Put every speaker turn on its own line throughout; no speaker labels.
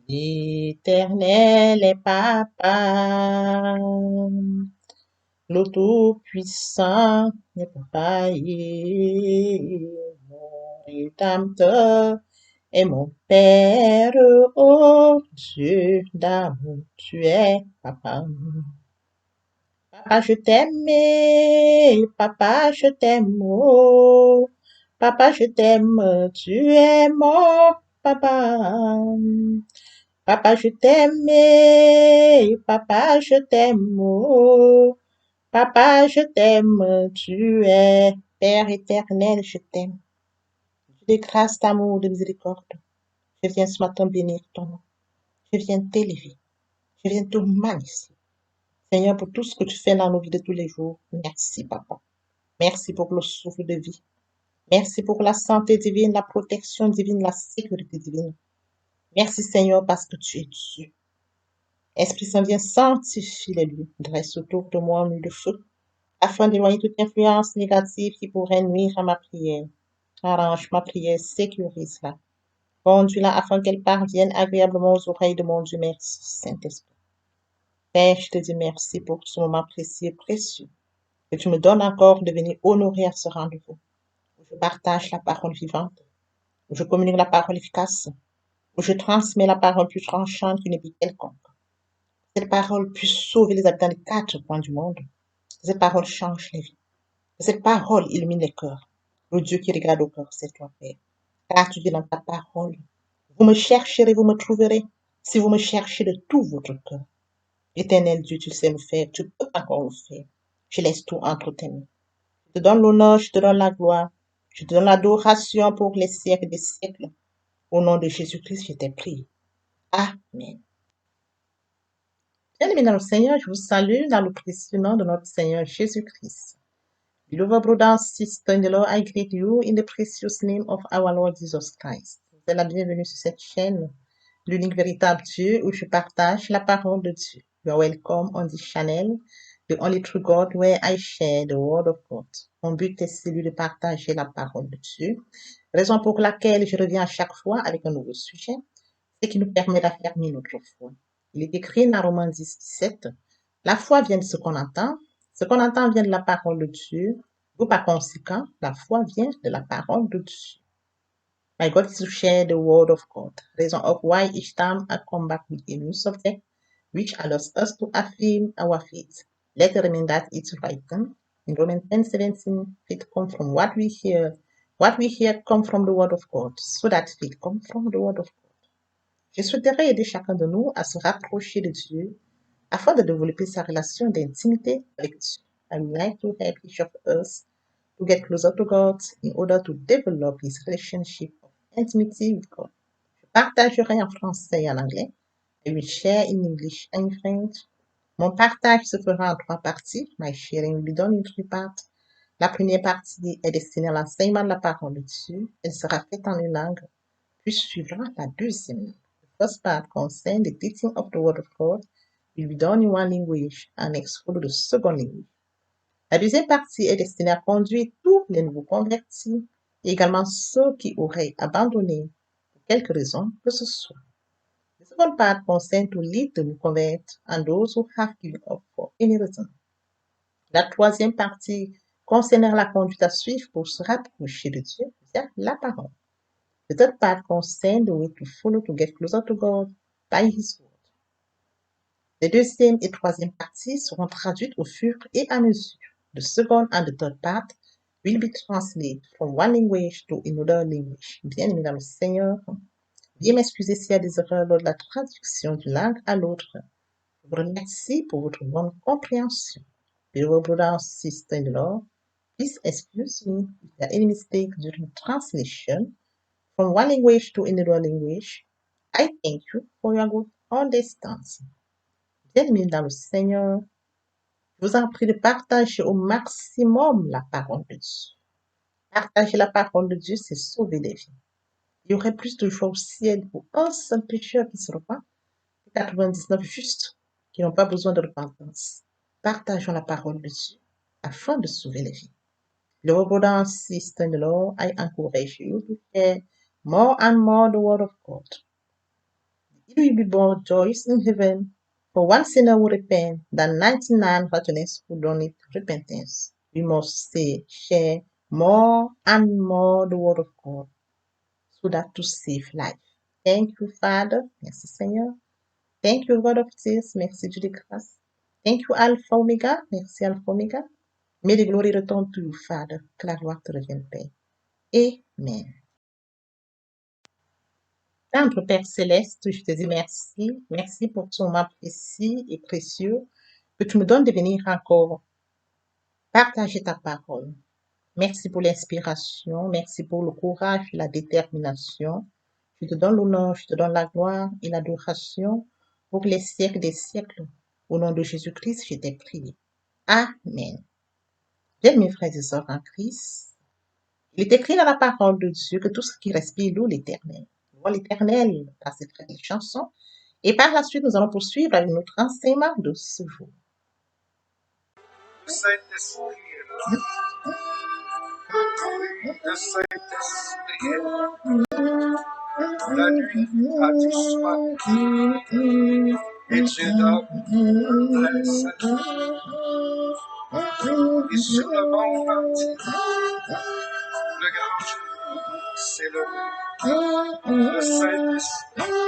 L'Éternel est papa, le Tout-Puissant est papa, mon Rédempteur et mon Père, oh Dieu d'amour, tu es papa. Papa, je t'aime, papa, je t'aime, oh, papa, je t'aime, tu es mon papa. Papa, je t'aime, papa, je t'aime, oh, papa, je t'aime, tu es Père éternel, je t'aime. Dieu de grâce, d'amour, de miséricorde, je viens ce matin bénir ton nom. Je viens t'élever. Je viens te magnifier. Seigneur, pour tout ce que tu fais dans nos vies de tous les jours. Merci, papa. Merci pour le souffle de vie. Merci pour la santé divine, la protection divine, la sécurité divine. Merci, Seigneur, parce que tu es Dieu. Esprit Saint, viens sanctifier les lieux. Dresse autour de moi un mur de feu, afin d'éloigner toute influence négative qui pourrait nuire à ma prière. Arrange ma prière, sécurise-la. Conduis-la afin qu'elle parvienne agréablement aux oreilles de mon Dieu. Merci, Saint-Esprit. Père, je te dis merci pour ce moment précieux et précieux que tu me donnes encore de venir honorer à ce rendez-vous, où je partage la parole vivante, où je communique la parole efficace, où je transmets la parole plus tranchante qu'une épée quelconque. Que cette parole puisse sauver les habitants des quatre coins du monde. Que cette parole change les vies. Que cette parole illumine les cœurs. Le Dieu qui regarde au cœur, c'est toi, Père. Car tu dis dans ta parole, vous me chercherez, vous me trouverez, si vous me cherchez de tout votre cœur. Éternel Dieu, tu sais le faire, tu peux encore le faire. Je laisse tout entre tes mains. Je te donne l'honneur, je te donne la gloire, je te donne l'adoration pour les siècles des siècles. Au nom de Jésus-Christ, je t'ai prié. Amen. Bien-aimés dans le Seigneur, je vous salue dans le précieux nom de notre Seigneur Jésus-Christ. Beloved brothers and sisters in the Lord, I greet you in the precious name of our Lord Jesus Christ. Vous êtes la bienvenue sur cette chaîne, l'unique véritable Dieu, où je partage la parole de Dieu. You are welcome on this channel, the only true God, where I share the word of God. Mon but est celui de partager la parole de Dieu, raison pour laquelle je reviens à chaque fois avec un nouveau sujet, ce qui nous permet d'affirmer notre foi. Il est écrit dans Romains 10, 17, la foi vient de ce qu'on entend vient de la parole de Dieu, ou par conséquent, la foi vient de la parole de Dieu. My God is to share the word of God, reason of why each time I come back with a new subject, which allows us to affirm our faith. Let it remain that it's written in Romans 10:17, faith comes from what we hear. What we hear comes from the word of God, so that faith comes from the word of God. Je souhaiterais aider chacun de nous à se rapprocher de Dieu afin de développer sa relation d'intimité avec Dieu. I would like to help each of us to get closer to God in order to develop his relationship of intimacy with God. Je partagerai en français et en anglais. I will share in English and French. Mon partage se fera en trois parties. My sharing will be done in three parts. La première partie est destinée à l'enseignement de la parole de Dieu. Elle sera faite en une langue, puis suivra la deuxième langue. The first part concerns the teaching of the Word of God will be done in one language and next follow the second language. La deuxième partie est destinée à conduire tous les nouveaux convertis et également ceux qui auraient abandonné pour quelque raison que ce soit. The second part concerns to lead the new converts and those who have given up for any reason. La troisième partie concernera la conduite à suivre pour se rapprocher de Dieu via la parole. The third part concerns the way to follow to get closer to God by His word. Les deuxième et troisième parties seront traduites au fur et à mesure. The second and the third part will be translated from one language to another language. Bien-aimés dans le Seigneur, veuillez m'excuser s'il y a des erreurs lors de la traduction d'une langue à l'autre. Je vous remercie pour votre bonne compréhension. Beloved brothers and sisters in the Lord, please excuse me if there are any mistakes during translation from one language to another language. I thank you for your good understanding. Bien-aimés dans le Seigneur, je vous en prie de partager au maximum la parole de Dieu. Partager la parole de Dieu, c'est sauver des vies. Il y aurait plus de joie au ciel pour un seul pécheur qui se repent que 99 justes qui n'ont pas besoin de repentance. Partageons la parole de Dieu afin de sauver les vies. Beloved brothers and sisters in the Lord, I encourage you to share more and more the word of God. It will be more joys in heaven for one sinner who repents than 99 righteous who don't need repentance. We must share more and more the word of God so that to save life. Thank you, Father. Merci, Seigneur. Thank you, God of tears. Merci, Dieu de grâce. Thank you, Alpha Omega. Merci, Alpha Omega. May the glory return to you, Father. Que la gloire te revienne, Père. Amen. Notre Père Céleste, je te dis merci. Merci pour ton moment précis et précieux que tu me donnes de venir encore partager ta parole. Merci pour l'inspiration. Merci pour le courage, la détermination. Je te donne l'honneur, je te donne la gloire et l'adoration pour les siècles des siècles. Au nom de Jésus-Christ, je t'ai prié. Amen. Bien, mes frères et sœurs en Christ, il est écrit dans la parole de Dieu que tout ce qui respire loue l'Éternel. Louons l'Éternel par cette très belle chanson. Et par la suite, nous allons poursuivre avec notre enseignement de ce jour.
Le Saint-Esprit est là. Le Saint-Esprit est là. La nuit a du soif. Et Dieu donne la salut. Et sur le monde entier, le grand jour s'est levé. Le Saint-Esprit est là.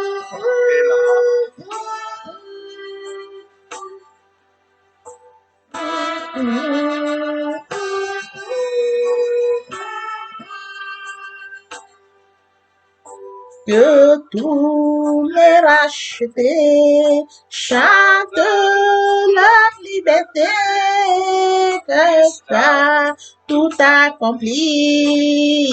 Que tous les rachetés chantent leur liberté, que ça tout accompli,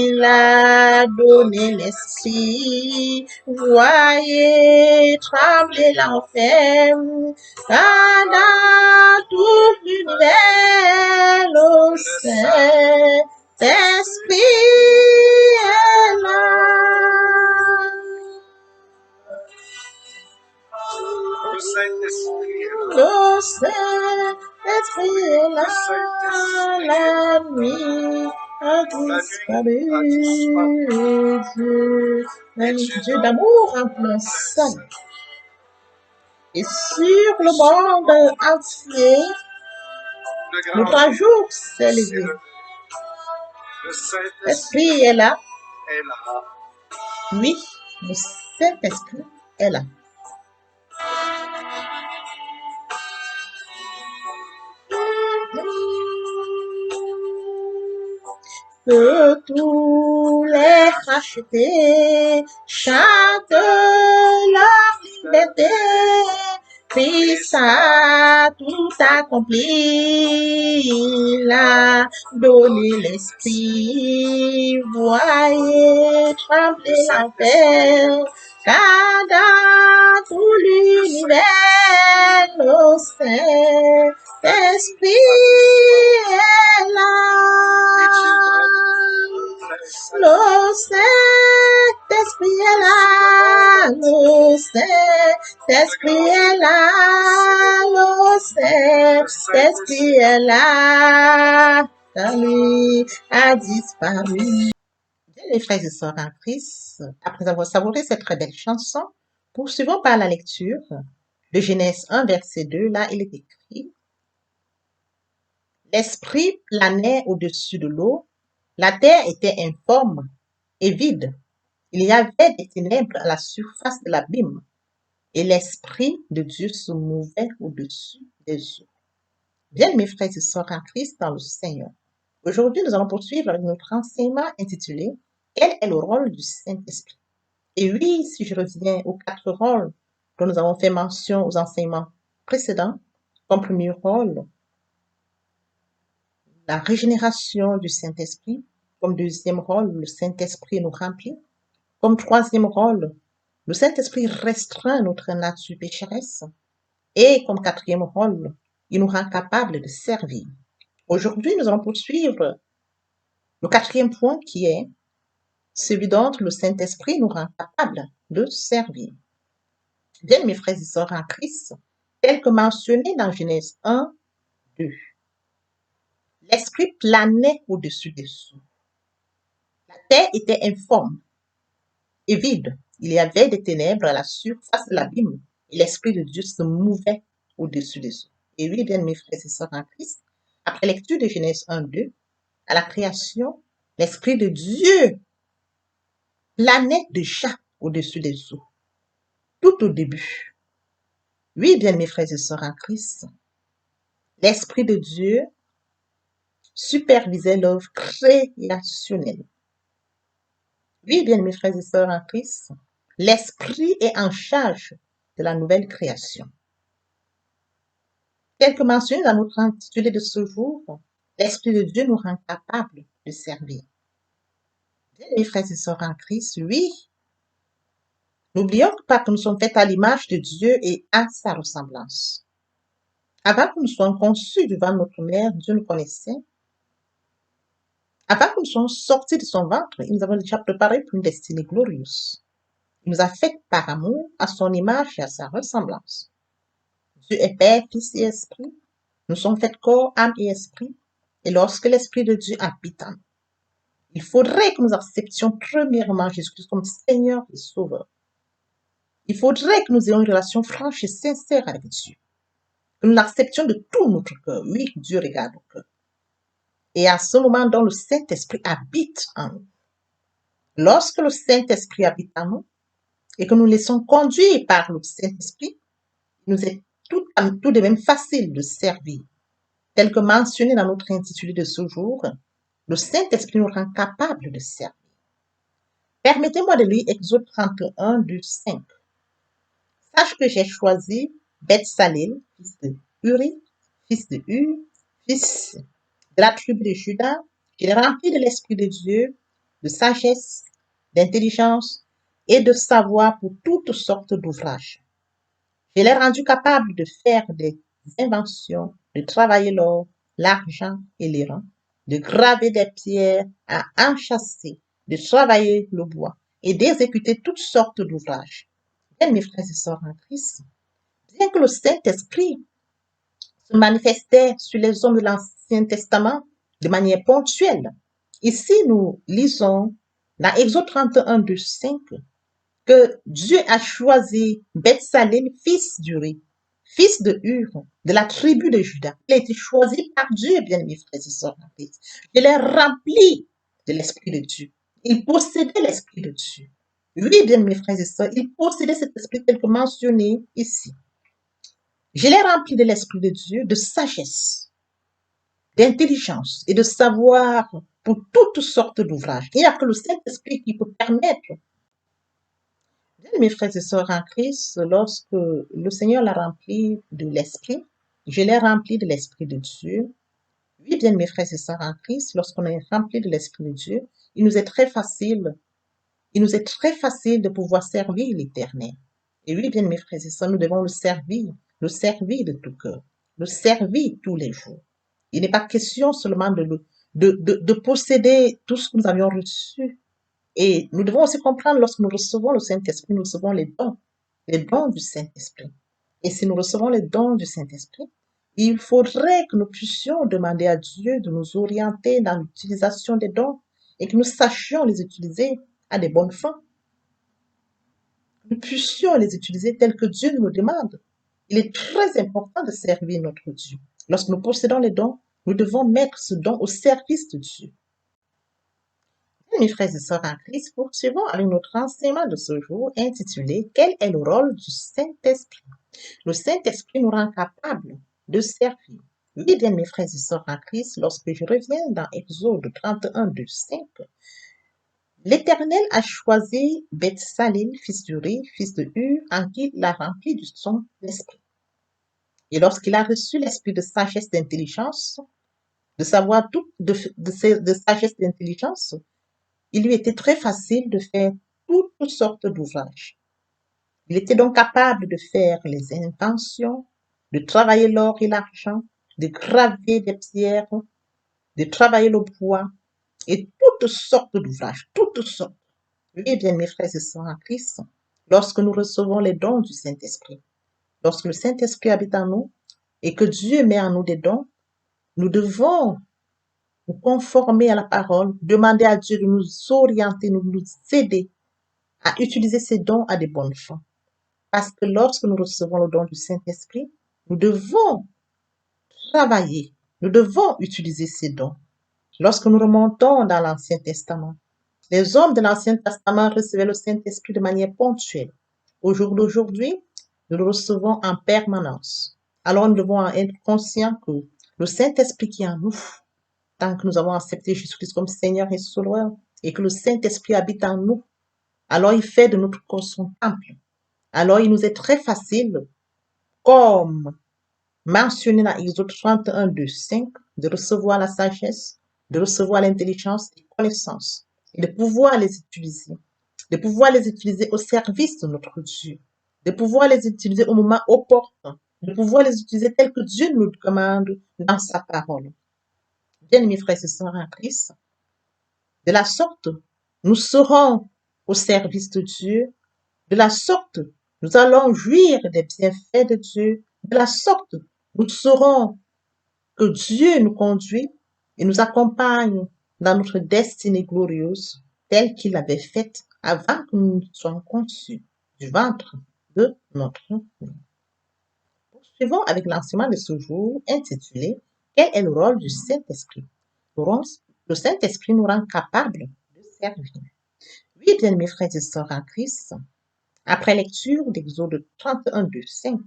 il a donné l'esprit. Voyez trembler l'enfer, car dans tout l'univers, le Saint-Esprit est là.
Le Saint-Esprit est là.
Le Saint-Esprit est là. La nuit a disparu. Dieu d'amour en plein salut. Et sur le monde entier, le grand jour s'est levé.
Le Saint-Esprit
L'Esprit est là.
est là.
Oui, le Saint-Esprit est là. Que tous les rachetés chantent leur liberté. Christ a tout accompli, il a donné l'esprit. Voyez trembler l'enfer, car dans tout l'univers, le Saint-Esprit est là. Le Saint-Esprit est là. Le Saint-Esprit est là. Le Saint-Esprit est là. La nuit a disparu. Bien, les frères et sœurs en Christ, après avoir savouré cette très belle chanson, poursuivons par la lecture de Genèse 1, verset 2. Là, il est écrit: L'esprit planait au-dessus de l'eau, la terre était informe et vide. Il y avait des ténèbres à la surface de l'abîme, et l'Esprit de Dieu se mouvait au-dessus des eaux. Bien, mes frères et sœurs en Christ dans le Seigneur, aujourd'hui nous allons poursuivre avec notre enseignement intitulé « Quel est le rôle du Saint-Esprit ?» Et oui, si je reviens aux 4 rôles dont nous avons fait mention aux enseignements précédents, comme premier rôle, la régénération du Saint-Esprit, comme deuxième rôle, le Saint-Esprit nous remplit, comme troisième rôle, le Saint-Esprit restreint notre nature pécheresse, et comme quatrième rôle, il nous rend capables de servir. Aujourd'hui, nous allons poursuivre le 4e point qui est celui dont le Saint-Esprit nous rend capables de servir. Bien, mes frères et sœurs en Christ, tel que mentionné dans Genèse 1, 2, l'Esprit planait au-dessus des eaux. La terre était informe et vide. il y avait des ténèbres à la surface de l'abîme et l'Esprit de Dieu se mouvait au-dessus des eaux. Et oui, bien mes frères et sœurs en Christ, après lecture de Genèse 1-2, à la création, l'Esprit de Dieu planait déjà au-dessus des eaux, tout au début. Oui, bien mes frères et sœurs en Christ, l'Esprit de Dieu supervisait l'œuvre créationnelle. Oui, bien mes frères et sœurs en Christ, l'Esprit est en charge de la nouvelle création. Tel que mentionné dans notre intitulé de ce jour, l'Esprit de Dieu nous rend capables de servir. Bien mes frères et sœurs en Christ, oui, n'oublions pas que nous sommes faits à l'image de Dieu et à sa ressemblance. Avant que nous soyons conçus devant notre mère, Dieu nous connaissait. Avant que nous soyons sortis de son ventre, il nous avait déjà préparé pour une destinée glorieuse. Il nous a fait par amour à son image et à sa ressemblance. Dieu est Père, Fils et Esprit. Nous sommes faits corps, âme et esprit. Et lorsque l'Esprit de Dieu habite en nous, il faudrait que nous acceptions premièrement Jésus-Christ comme Seigneur et Sauveur. Il faudrait que nous ayons une relation franche et sincère avec Dieu. Que nous l'acceptions de tout notre cœur. Oui, Dieu regarde au cœur. Et à ce moment dont le Saint-Esprit habite en nous. Lorsque le Saint-Esprit habite en nous et que nous laissons conduire par le Saint-Esprit, il nous est tout de même facile de servir. Tel que mentionné dans notre intitulé de ce jour, le Saint-Esprit nous rend capables de servir. Permettez-moi de lire Exode 31 du 5. Sache que j'ai choisi Beth-Salil, fils de Uri, fils de Hur, fils de la tribu de Juda. Je l'ai rempli de l'Esprit de Dieu, de sagesse, d'intelligence et de savoir pour toutes sortes d'ouvrages. Je l'ai rendu capable de faire des inventions, de travailler l'or, l'argent et l'airain, de graver des pierres à enchâsser, de travailler le bois et d'exécuter toutes sortes d'ouvrages. Bien, mes frères et sœurs en Christ, bien que le Saint-Esprit se manifestait sur les hommes de l'Ancien Testament de manière ponctuelle, ici nous lisons dans Exode 31, 2, 5, que Dieu a choisi Beth-Salil, fils d'Uri, fils de Hur, de la tribu de Juda. Il a été choisi par Dieu, bien mes frères et sœurs en Christ. Il est rempli de l'Esprit de Dieu. Il possédait l'Esprit de Dieu. Oui, bien mes frères et sœurs, il possédait cet esprit tel que mentionné ici. Je l'ai rempli de l'Esprit de Dieu, de sagesse, d'intelligence et de savoir pour toutes sortes d'ouvrages. Il n'y a que le Saint-Esprit qui peut permettre. Bien, mes frères et sœurs en Christ, lorsque le Seigneur l'a rempli de l'Esprit, je l'ai rempli de l'Esprit de Dieu. Oui, bien, mes frères et sœurs en Christ, lorsqu'on est rempli de l'Esprit de Dieu, il nous est très facile de pouvoir servir l'Éternel. Et oui, bien, mes frères et sœurs, nous devons le servir de tout cœur, le servir tous les jours. Il n'est pas question seulement de posséder tout ce que nous avions reçu. Et nous devons aussi comprendre, lorsque nous recevons le Saint-Esprit, nous recevons les dons du Saint-Esprit. Et si nous recevons les dons du Saint-Esprit, il faudrait que nous puissions demander à Dieu de nous orienter dans l'utilisation des dons et que nous sachions les utiliser à des bonnes fins. Nous puissions les utiliser tels que Dieu nous le demande. Il est très important de servir notre Dieu. Lorsque nous possédons les dons, nous devons mettre ce don au service de Dieu. Mes frères et sœurs en Christ, poursuivons avec notre enseignement de ce jour intitulé « Quel est le rôle du Saint-Esprit ?» Le Saint-Esprit nous rend capables de servir. Oui, bien, mes frères et sœurs en Christ, lorsque je reviens dans Exode 31, 2, 5, l'Éternel a choisi Beth-Salil, fils d'Uri, fils de Hur, en qui il a rempli de son esprit. Et lorsqu'il a reçu l'esprit de sagesse d'intelligence, de savoir tout, de sagesse d'intelligence, il lui était très facile de faire toutes sortes d'ouvrages. Il était donc capable de faire les inventions, de travailler l'or et l'argent, de graver des pierres, de travailler le bois et toutes sortes d'ouvrages, toutes sortes. Oui, bien, mes frères et sœurs en Christ, lorsque nous recevons les dons du Saint-Esprit, lorsque le Saint-Esprit habite en nous et que Dieu met en nous des dons, nous devons nous conformer à la parole, demander à Dieu de nous orienter, de nous aider à utiliser ces dons à des bonnes fins. Parce que lorsque nous recevons le don du Saint-Esprit, nous devons travailler, nous devons utiliser ces dons. Lorsque nous remontons dans l'Ancien Testament, les hommes de l'Ancien Testament recevaient le Saint-Esprit de manière ponctuelle. Au jour d'aujourd'hui, nous le recevons en permanence. Alors nous devons en être conscients que le Saint-Esprit qui est en nous, tant que nous avons accepté Jésus-Christ comme Seigneur et Sauveur, et que le Saint-Esprit habite en nous, alors il fait de notre corps son temple. Alors il nous est très facile, comme mentionné dans Exode 31, 2, 5, de recevoir la sagesse, de recevoir l'intelligence et la connaissance, et de pouvoir les utiliser au service de notre Dieu, de pouvoir les utiliser au moment opportun, de pouvoir les utiliser tel que Dieu nous le commande dans sa parole. Bien-aimés frères et sœurs en Christ, de la sorte, nous serons au service de Dieu, de la sorte, nous allons jouir des bienfaits de Dieu, de la sorte, nous saurons que Dieu nous conduit et nous accompagne dans notre destinée glorieuse, telle qu'il l'avait faite avant que nous soyons conçus du ventre de notre mère. Poursuivons avec l'enseignement de ce jour intitulé « Quel est le rôle du Saint-Esprit ?» Le Saint-Esprit nous rend capables de servir. Oui, bien mes frères et sœurs en Christ, après lecture d'Exode 31, 2, 5,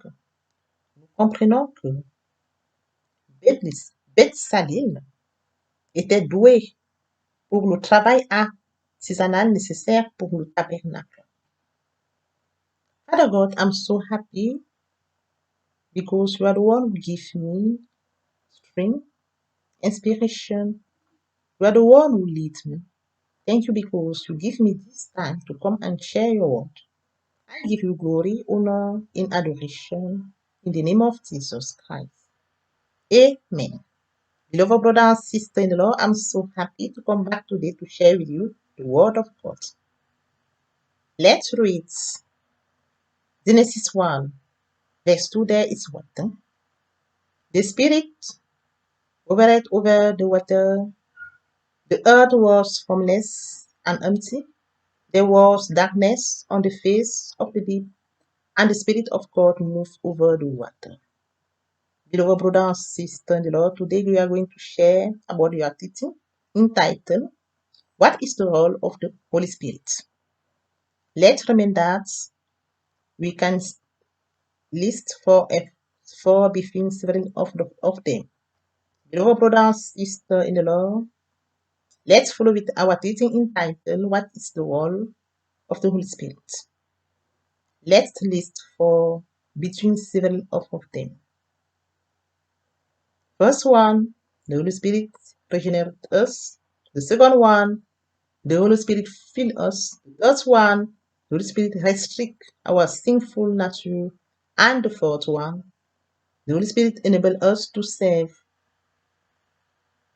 nous comprenons que Beth-Salil était doué pour le travail artisanal nécessaire pour le tabernacle. Father God, I'm so happy because you are the one who gives me strength, inspiration. You are the one who leads me. Thank you because you give me this time to come and share your word. I give you glory, honor, and adoration in the name of Jesus Christ. Amen. Beloved brother and sister in the Lord, I'm so happy to come back today to share with you the word of God. Let's read Genesis 1, verse 2. There is water. The Spirit hovered over the water. The earth was formless and empty. There was darkness on the face of the deep, and the Spirit of God moved over the water. Beloved brother and sister in the Lord, today we are going to share about your teaching entitled, What is the role of the Holy Spirit? Let's remember that we can list four between several of them. Beloved brother and sister in the Lord, let's follow with our teaching entitled, What is the role of the Holy Spirit? Let's list four between several of them. First one, the Holy Spirit regenerates us. The second one, the Holy Spirit fills us. The third one, the Holy Spirit restricts our sinful nature. And the fourth one, the Holy Spirit enables us to serve.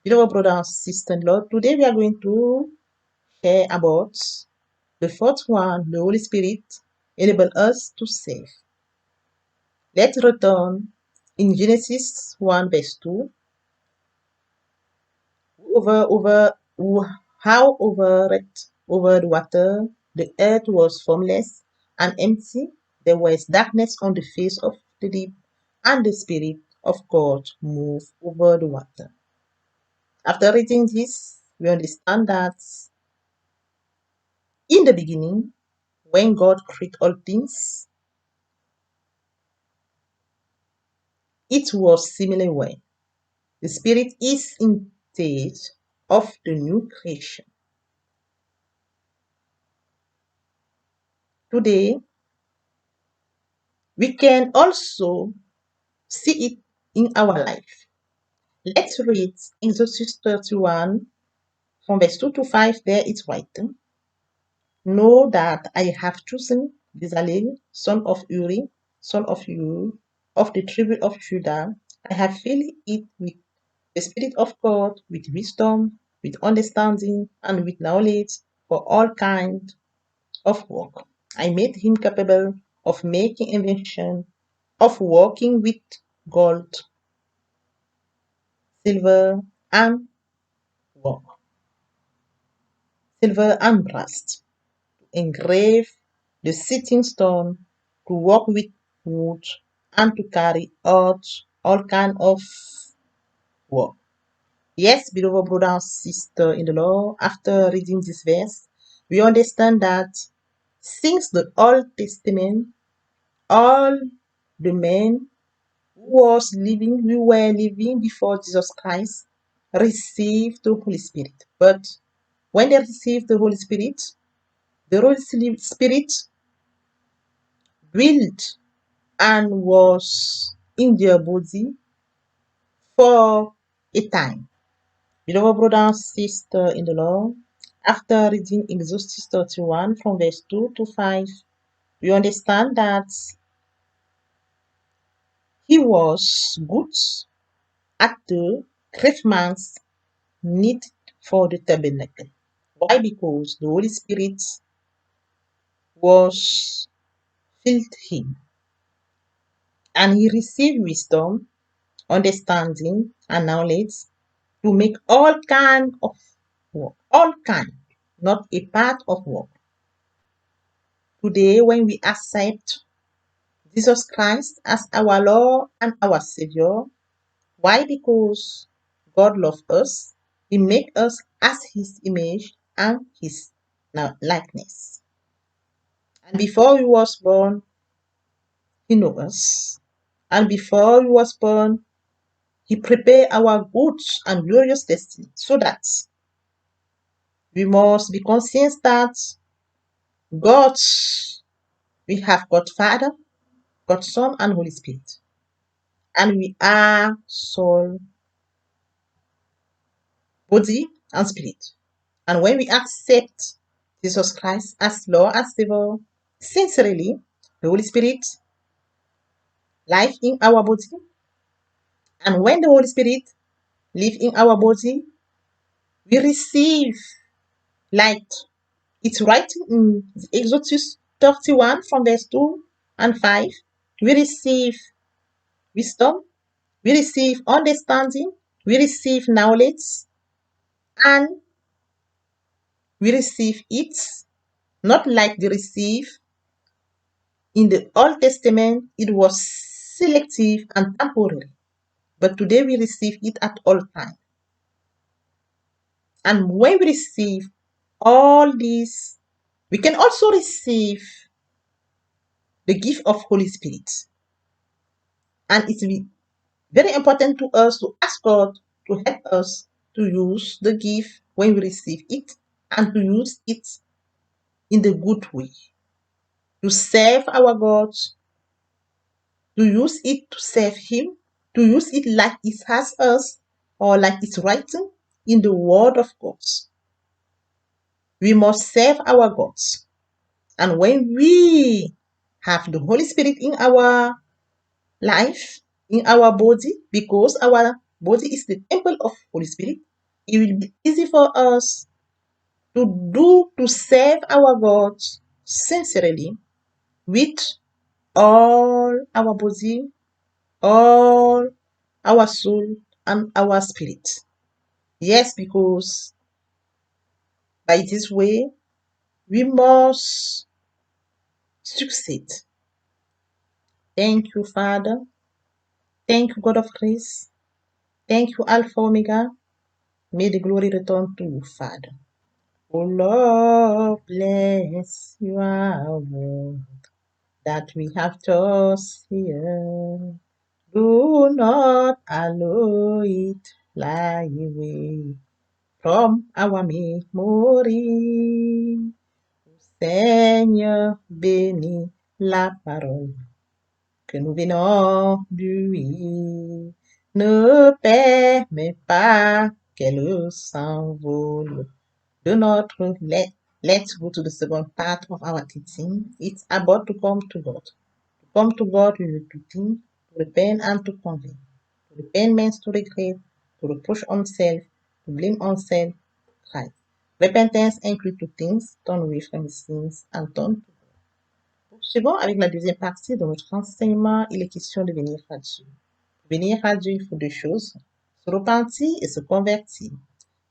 Beloved brothers and sisters in Lord, today we are going to share about the fourth one, the Holy Spirit enables us to serve. Let's return in Genesis 1 verse 2. How over the water, the earth was formless and empty. There was darkness on the face of the deep, and the Spirit of God moved over the water. After reading this, we understand that in the beginning, when God created all things, it was similar way. The Spirit is in stage of the new creation. Today, we can also see it in our life. Let's read Exodus 31 from verse 2 to 5. There it's written, Know that I have chosen Bezalel, son of Uri, son of Ur, of the tribe of Judah. I have filled it with the Spirit of God, with wisdom, with understanding, and with knowledge for all kinds of work. I made him capable of making invention, of working with gold, silver, and brass, engrave the sitting stone, to work with wood, and to carry out all kind of work. Yes, beloved brother and sister in the Lord, after reading this verse, we understand that since the Old Testament, all the men who were living before Jesus Christ, received the Holy Spirit. But when they received the Holy Spirit dwelt and was in their body for a time. Beloved brother and sister in the Lord, after reading Exodus 31 from verse 2 to 5, we understand that he was good at the treatments needed for the tabernacle. Why? Because the Holy Spirit was filled him, and he received wisdom, understanding, and knowledge to make all kind of work. All kind, not a part of work. Today, when we accept Jesus Christ as our Lord and our Savior, why? Because God loves us. He made us as His image and His likeness. And before we was born, He knew us. And before we was born, He prepared our good and glorious destiny, so that we must be conscious that God, we have God Father, God Son, and Holy Spirit. And we are soul, body, and spirit. And when we accept Jesus Christ as Lord and Savior, sincerely, the Holy Spirit lives in our body. And when the Holy Spirit lives in our body, we receive light. It's written in Exodus 31 from verse 2 and 5. We receive wisdom, we receive understanding, we receive knowledge, and we receive it not like the receive in the Old Testament. It was selective and temporary, but today we receive it at all times. And when we receive all these, we can also receive the gift of Holy Spirit. And it's very important to us to ask God to help us to use the gift when we receive it, and to use it in the good way, to serve our God, to use it to serve Him, to use it like it has us, or like it's written in the Word of God. We must serve our God. And when we have the Holy Spirit in our life, in our body, because our body is the temple of Holy Spirit, it will be easy for us to serve our God sincerely with all our body, all our soul, and our spirit. Yes, because by this way we must succeed. Thank you, Father. Thank you, God of grace. Thank you, Alpha Omega. May the glory return to you, Father. Oh Lord, bless your word that we have just here. Do not allow it fly away from our memory. Seigneur, bénis la parole que nous venons d'ouïr. Ne permets pas qu'elle s'envole de notre let's go to the second part of our teaching. It's about to come to God. To come to God, we need to think, to repent, and to convert. To repent means to regret, to reproach oneself, to blame oneself, Christ. Repentance includes two things: turn away from his sins and turn to God. Poursuivons avec la deuxième partie de notre enseignement. Il est question de venir à Dieu. Pour venir à Dieu, il faut deux choses: se repentir et se convertir.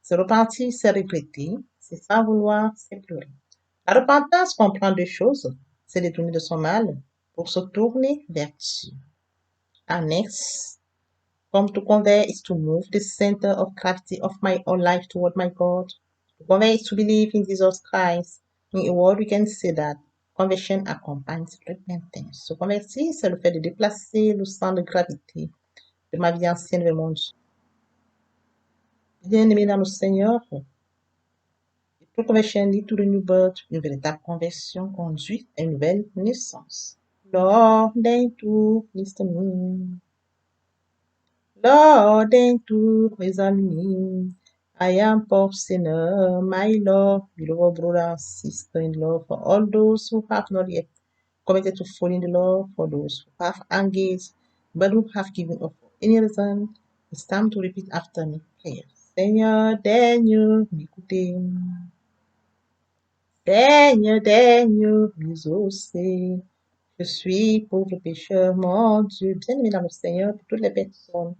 Se repentir, c'est regretter, c'est sans vouloir, c'est pleurer. La repentance comprend deux choses, se détourner de son mal pour se tourner vers Dieu. Our next come to convert is to move the center of gravity of my own life toward my God. To convert is to believe in Jesus Christ. In a word, we can say that conversion accompanies repentance. Se convertir, c'est le fait de déplacer le centre de gravité de ma vie ancienne vers mon Dieu. Bien-aimé dans le Seigneur, toute conversion lead to the new birth. Une véritable conversion conduit à une nouvelle naissance. Lord, thank you, listen me. Lord, thank you, listen me. I am poor sinner, my Lord, beloved brother and sister in love, for all those who have not yet committed to fall in the Lord, for those who have engaged but who have given up for any reason, it's time to repeat after me. Prayer. Seigneur, daigne m'écouter. Daigne m'exaucer. Je suis pauvre pécheur, mon Dieu. Bien-aimé dans le Seigneur, pour toutes les personnes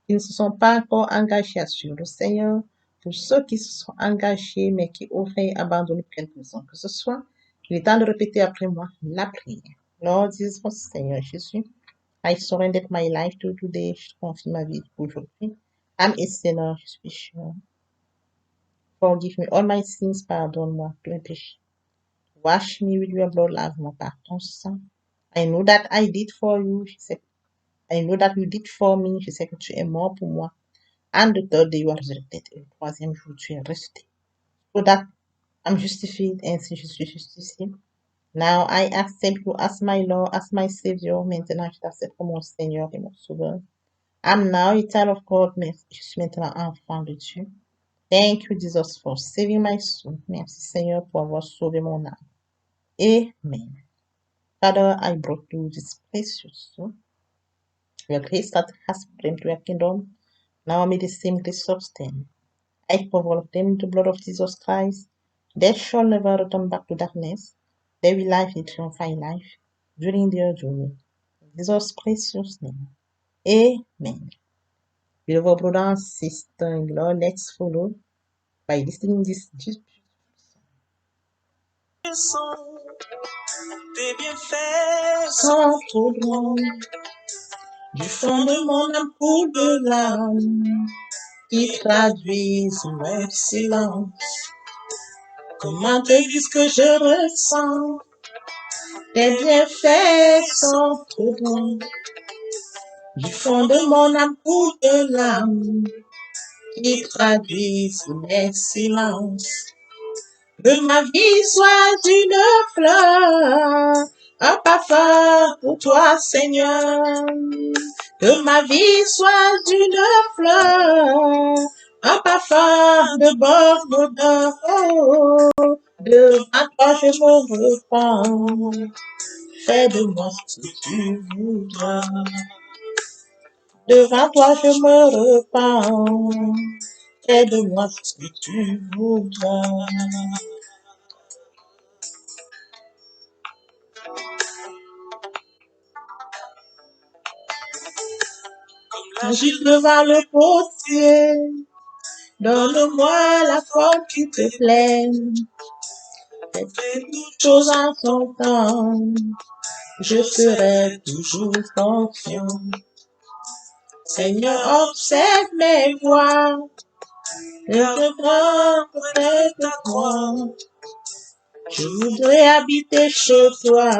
qui ne se sont pas encore engagés à suivre le Seigneur, pour ceux qui se sont engagés mais qui auraient abandonné pour quelque raison que ce soit, il est temps de répéter après moi la prière. Lord Jesus, Seigneur Jésus, I surrender my life to you today. Je confie ma vie aujourd'hui. I'm a sinner, je suis pécheur. Forgive me all my sins, pardonne-moi tous mes péchés. Wash me with your blood, lave-moi par ton sang. I know that I did for you, je sais. I know that you did for me, je sais que tu es mort pour moi. And the third day you are resurrected. Et le troisième jour, tu es ressuscité. So that I'm justified, ainsi je suis justifié. Now I accept you as my Lord, as my Savior. Maintenant, je t'accepte comme mon Seigneur et mon Sauveur. I'm now a child of God, mais je suis maintenant enfant de Dieu. Thank you, Jesus, for saving my soul. Merci, Seigneur, pour avoir sauvé mon âme. Amen. Father, I brought you this precious soul. Your grace that has brought to your kingdom. Now may the same grace sustain. I cover all of them in the blood of Jesus Christ. They shall never return back to darkness. They will live in triumphant life during their journey. In Jesus' precious name. Amen. Beloved brother and sister in law, let's follow by listening this
Tes bienfaits
sont trop grands. Du fond de mon âme coule de larmes qui traduisent mon silence. Comment te dire ce que je ressens? Tes bienfaits sont trop grands. Du fond de mon âme coule de larmes qui traduisent mes silences. Que ma vie soit une fleur, un parfum pour toi, Seigneur. Que ma vie soit une fleur, un parfum de bonne odeur. Oh, devant toi je me repens. Fais de moi ce que tu voudras. Devant toi je me repens. Fais de moi ce que tu voudras. Juste devant le potier, donne-moi la forme qui te plaît. Fais toutes choses en son temps, je serai toujours confiant. Seigneur, observe mes voies, je prends près de toi. Je voudrais habiter chez toi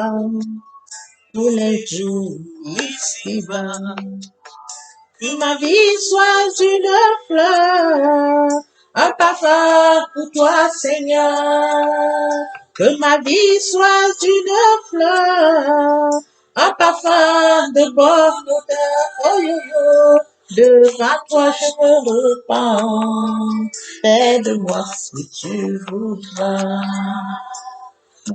tous les jours ici-bas. Que ma vie soit une fleur, un parfum pour toi, Seigneur. Que ma vie soit une fleur, un parfum de bonne odeur. Oh yo yo, devant toi je me repens. Fais de moi ce que tu voudras.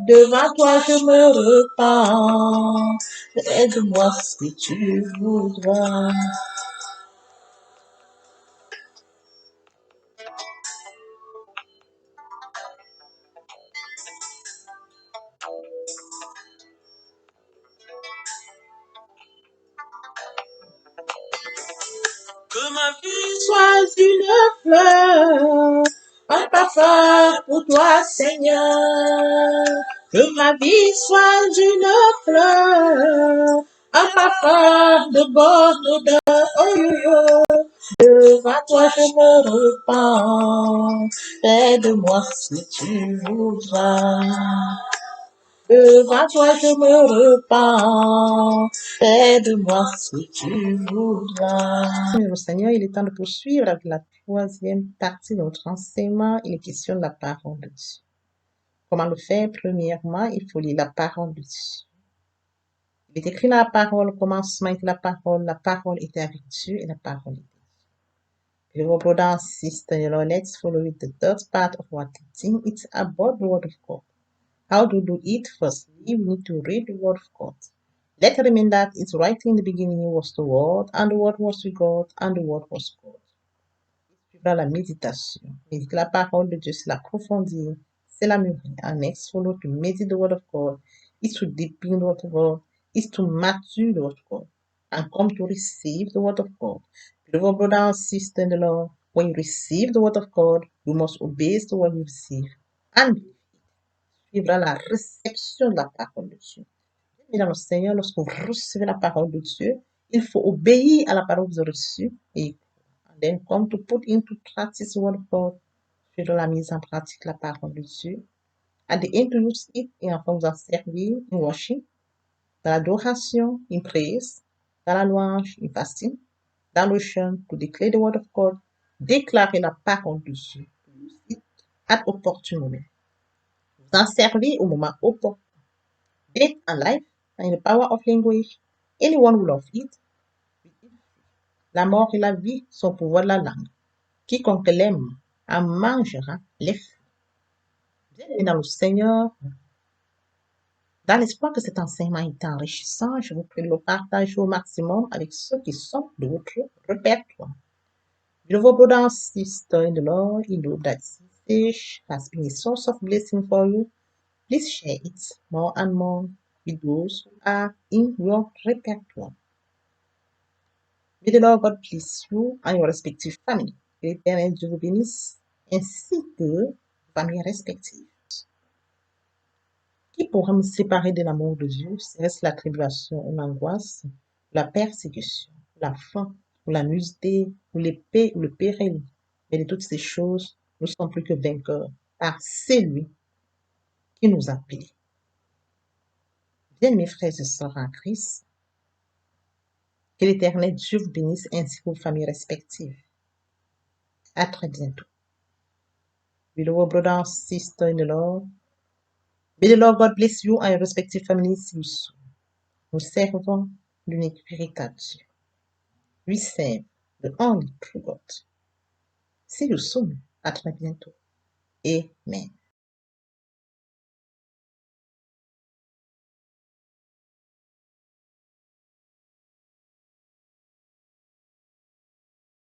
Devant toi je me repens. Fais de moi ce que tu voudras. Que ma vie soit une fleur, un parfum pour toi, Seigneur. Que ma vie soit d'une fleur, un parfum de bonne odeur. Oh yo yo. Devant toi je me repens. Fais de moi ce que tu voudras. Devant toi je me repens. Fais de moi ce que tu voudras. Mais le Seigneur, il est temps de poursuivre avec la troisième partie de notre enseignement. Il est question de la parole de Dieu. Comment le faire? Premièrement, il faut lire la parole de Dieu. Il est écrit dans la parole, au commencement était la parole était avec Dieu et la parole était Dieu. Beloved brother and sister, let's follow the third part of our teaching. It's about the word of God. How to do it? Firstly, we need to read the word of God. Let's remember that it's right in the beginning was the word, and the word was with God, and the word was God. Suivra la méditation. Méditer la parole de Dieu, c'est l'approfondir, c'est la mûrir. And next, follow to meditate the word of God, is to deepen the word of God, is to mature the word of God, and come to receive the word of God. Beloved brother and sister in the Lord, when you receive the word of God, you must obey the word you receive. And suivra la réception de la parole de Dieu. Et dans le Seigneur, lorsque vous recevez la parole de Dieu, il faut obéir à la parole que vous avez reçue et then come to put into practice the word of God. Suivre la mise en pratique la parole de Dieu. At the end to use it, et enfin vous en servir in worship, dans l'adoration, in praise, dans la louange, in fasting, dans le chant, to declare the word of God, déclarer la parole de Dieu, use it at opportune moment. Vous en servir au moment opportun. Death and life, and the power of language, anyone who loves it. La mort et la vie sont au pouvoir de la langue. Quiconque l'aime en mangera les fruits. Bien-aimés dans le Seigneur, dans l'espoir que cet enseignement est enrichissant, je vous prie de le partager au maximum avec ceux qui sont de votre répertoire. Beloved brother and sister in the Lord, in know that this has been a source of blessing for you. Please share it more and more with those who are in your repertoire. May the Lord God bless you and your respective family. Que l'Éternel Dieu vous bénisse, ainsi que vos familles respectives. Qui pourra me séparer de l'amour de Dieu? Serait-ce la tribulation ou l'angoisse, la persécution, la faim, ou la nudité, ou l'épée, ou le péril? Mais de toutes ces choses, nous sommes plus que vainqueurs par celui qui nous a appelés. Bien, mes frères et sœurs en Christ, que l'Éternel Dieu vous bénisse ainsi que vos familles respectives. À très bientôt. Beloved brother and sister in the Lord, may the Lord God bless you and your respective families. Nous servons l'unique véritable Dieu. We serve the only true God. See you soon. À très bientôt. Amen.